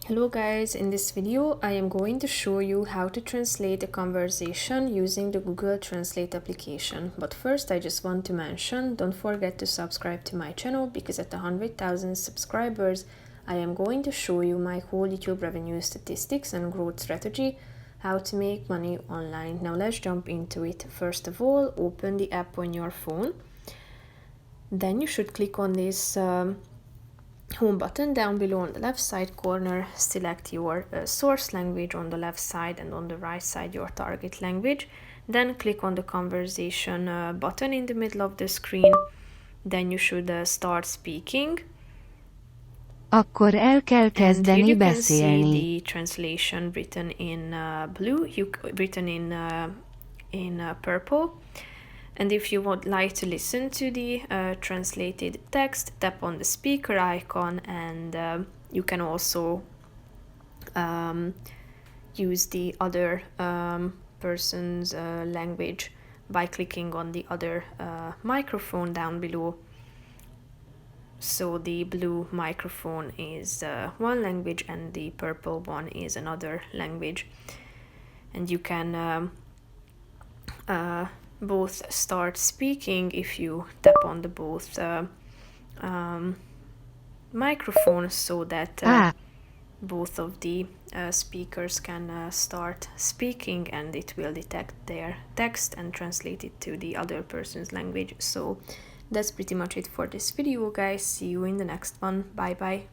Hello guys, in this video I am going to show you how to translate a conversation using the Google Translate application. But first I just want to mention, don't forget to subscribe to my channel because at 100,000 subscribers I am going to show you my whole YouTube revenue statistics and growth strategy, how to make money online. Now let's jump into it. First of all, open the app on your phone. Then you should click on this home button down below on the left side corner. Select your source language on the left side and on the right side your target language. Then click on the conversation button in the middle of the screen. Then you should start speaking. Akkor el kell And here kezdeni you can beszélni. see the translation written in blue, written in purple. And if you would like to listen to the translated text, tap on the speaker icon, and you can also use the other person's language by clicking on the other microphone down below. So the blue microphone is one language and the purple one is another language. And you can both start speaking if you tap on the both microphones, so that both of the speakers can start speaking, and it will detect their text and translate it to the other person's language. So that's pretty much it for this video, guys. See you in the next one. Bye bye.